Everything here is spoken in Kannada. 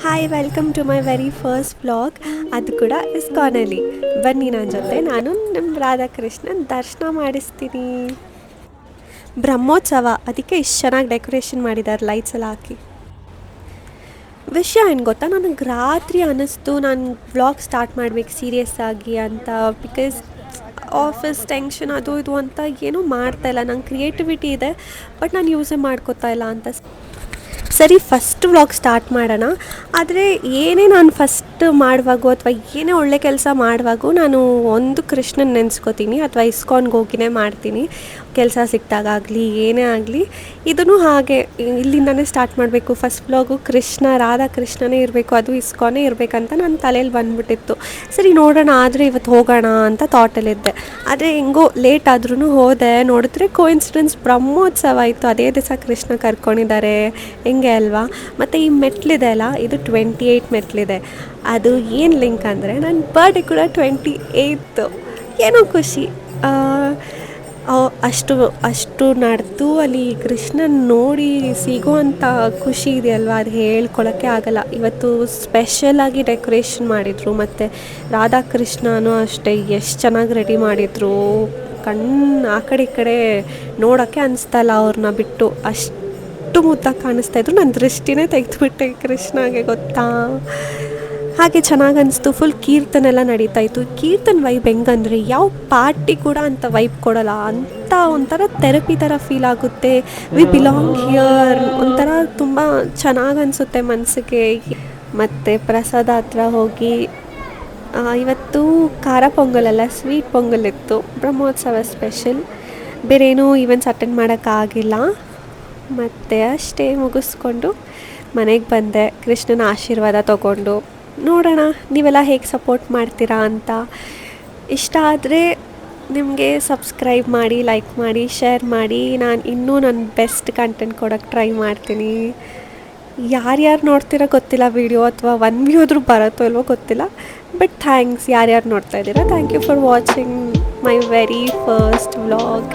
Hi welcome to my very first vlog. ಅದು ಕೂಡ ಇಸ್ಕಾನಲ್ಲಿ. ಬನ್ನಿ ನನ್ನ ಜೊತೆ, ನಾನು ನಮ್ಮ ರಾಧಾಕೃಷ್ಣನ್ ದರ್ಶನ ಮಾಡಿಸ್ತೀನಿ. ಬ್ರಹ್ಮೋತ್ಸವ, ಅದಕ್ಕೆ ಇಷ್ಟು ಚೆನ್ನಾಗಿ ಡೆಕೋರೇಷನ್ ಮಾಡಿದ್ದಾರೆ ಲೈಟ್ಸ್ ಎಲ್ಲ ಹಾಕಿ. ವಿಷಯ ಏನು ಗೊತ್ತಾ, ನನಗೆ ರಾತ್ರಿ ಅನ್ನಿಸ್ತು ನಾನು ವ್ಲಾಗ್ ಸ್ಟಾರ್ಟ್ ಮಾಡಬೇಕು ಸೀರಿಯಸ್ ಆಗಿ ಅಂತ. ಬಿಕಾಸ್ ಆಫೀಸ್ ಟೆನ್ಷನ್ ಅದು ಇದು ಅಂತ ಏನೂ ಮಾಡ್ತಾಯಿಲ್ಲ. ನಂಗೆ ಕ್ರಿಯೇಟಿವಿಟಿ ಇದೆ, ಬಟ್ ನಾನು ಯೂಸೇ ಮಾಡ್ಕೋತಾ ಇಲ್ಲ ಅಂತ. ಸರಿ, ಫಸ್ಟ್ ವ್ಲಾಗ್ ಸ್ಟಾರ್ಟ್ ಮಾಡೋಣ. ಆದರೆ ಏನೇ ನಾನು ಫಸ್ಟ್ ಮಾಡುವಾಗೋ ಅಥವಾ ಏನೇ ಒಳ್ಳೆ ಕೆಲಸ ಮಾಡುವಾಗೂ ನಾನು ಒಂದು ಕೃಷ್ಣನ ನೆನೆಸ್ಕೋತೀನಿ ಅಥವಾ ಇಸ್ಕಾನ್ಗೆ ಹೋಗಿನೇ ಮಾಡ್ತೀನಿ. ಕೆಲಸ ಸಿಕ್ತಾಗಲಿ ಏನೇ ಆಗಲಿ, ಇದೂ ಹಾಗೆ ಇಲ್ಲಿಂದನೇ ಸ್ಟಾರ್ಟ್ ಮಾಡಬೇಕು. ಫಸ್ಟ್ ವ್ಲಾಗು ರಾಧಾ ಕೃಷ್ಣನೇ ಇರಬೇಕು, ಅದು ಇಸ್ಕಾನೇ ಇರಬೇಕಂತ ನನ್ನ ತಲೆಯಲ್ಲಿ ಬಂದುಬಿಟ್ಟಿತ್ತು. ಸರಿ ನೋಡೋಣ, ಆದರೆ ಇವತ್ತು ಹೋಗೋಣ ಅಂತ ಥಾಟಲ್ಲಿದ್ದೆ. ಆದರೆ ಹೆಂಗೋ ಲೇಟ್ ಆದ್ರೂ ಹೋದೆ. ನೋಡಿದ್ರೆ ಕೋಇನ್ಸಿಡೆನ್ಸ್ ಬ್ರಹ್ಮೋತ್ಸವ ಇತ್ತು, ಅದೇ ದಿವಸ ಕೃಷ್ಣ ಕರ್ಕೊಂಡಿದ್ದಾರೆ. ಹೆಂಗೆ ಅಲ್ವಾ? ಮತ್ತು ಈ ಮೆಟ್ಲಿದೆ ಅಲ್ಲ, ಇದು 28 ಮೆಟ್ಲಿದೆ. ಅದು ಏನು ಲಿಂಕ್ ಅಂದರೆ ನನ್ನ ಬರ್ಡೇ ಕೂಡ 28. ಏನೋ ಖುಷಿ. ಅಷ್ಟು ನಡೆದು ಅಲ್ಲಿ ಕೃಷ್ಣನ ನೋಡಿ ಸಿಗುವಂಥ ಖುಷಿ ಇದೆಯಲ್ವ, ಅದು ಹೇಳ್ಕೊಳಕ್ಕೆ ಆಗಲ್ಲ. ಇವತ್ತು ಸ್ಪೆಷಲಾಗಿ ಡೆಕೋರೇಷನ್ ಮಾಡಿದರು, ಮತ್ತು ರಾಧಾಕೃಷ್ಣನೂ ಅಷ್ಟೇ ಎಷ್ಟು ಚೆನ್ನಾಗಿ ರೆಡಿ ಮಾಡಿದರು. ಕಣ್ಣು ಆ ಕಡೆ ಈ ಕಡೆ ನೋಡೋಕ್ಕೆ ಅನಿಸ್ತಲ್ಲ ಅವ್ರನ್ನ ಬಿಟ್ಟು, ಅಷ್ಟು ಮುದ್ದಾಗಿ ಕಾಣಿಸ್ತಾಯಿದ್ರು. ನನ್ನ ದೃಷ್ಟಿನೇ ತೆಗೆದುಬಿಟ್ಟೆ ಕೃಷ್ಣಗೆ, ಗೊತ್ತಾ? ಹಾಗೆ ಚೆನ್ನಾಗಿ ಅನಿಸ್ತು. ಫುಲ್ ಕೀರ್ತನೆಲ್ಲ ನಡೀತಾಯಿತ್ತು. ಕೀರ್ತನ್ ವೈಬ್ ಹೆಂಗಂದರೆ ಯಾವ ಪಾರ್ಟಿ ಕೂಡ ಅಂಥ ವೈಬ್ ಕೊಡೋಲ್ಲ. ಅಂಥ ಒಂಥರ ಥೆರಪಿ ಥರ ಫೀಲ್ ಆಗುತ್ತೆ. ವಿ ಬಿಲಾಂಗ್ ಹಿಯರ್ ಒಂಥರ ತುಂಬ ಚೆನ್ನಾಗಿ ಅನಿಸುತ್ತೆ ಮನಸ್ಸಿಗೆ. ಮತ್ತು ಪ್ರಸಾದ ಹತ್ರ ಹೋಗಿ ಇವತ್ತು ಖಾರ ಪೊಂಗಲಲ್ಲ, ಸ್ವೀಟ್ ಪೊಂಗಲ್ ಇತ್ತು. ಬ್ರಹ್ಮೋತ್ಸವ ಸ್ಪೆಷಲ್. ಬೇರೇನೂ ಈವೆಂಟ್ಸ್ ಅಟೆಂಡ್ ಮಾಡೋಕ್ಕಾಗಿಲ್ಲ. ಮತ್ತು ಅಷ್ಟೇ ಮುಗಿಸ್ಕೊಂಡು ಮನೆಗೆ ಬಂದೆ, ಕೃಷ್ಣನ ಆಶೀರ್ವಾದ ತೊಗೊಂಡು. ನೋಡೋಣ ನೀವೆಲ್ಲ ಹೇಗೆ ಸಪೋರ್ಟ್ ಮಾಡ್ತೀರಾ ಅಂತ. ಇಷ್ಟ ಆದರೆ ನಿಮಗೆ ಸಬ್ಸ್ಕ್ರೈಬ್ ಮಾಡಿ, ಲೈಕ್ ಮಾಡಿ, ಶೇರ್ ಮಾಡಿ. ನಾನು ಇನ್ನೂ ನನ್ನ ಬೆಸ್ಟ್ ಕಂಟೆಂಟ್ ಕೊಡೋಕ್ಕೆ ಟ್ರೈ ಮಾಡ್ತೀನಿ. ಯಾರ್ಯಾರು ನೋಡ್ತೀರೋ ಗೊತ್ತಿಲ್ಲ ವಿಡಿಯೋ, ಅಥವಾ 1 ವ್ಯೂ ಆದರೂ ಬರುತ್ತೋ ಇಲ್ವೋ ಗೊತ್ತಿಲ್ಲ. ಬಟ್ ಥ್ಯಾಂಕ್ಸ್ ಯಾರ್ಯಾರು ನೋಡ್ತಾ ಇದ್ದೀರಾ. Thank you for watching my very first vlog.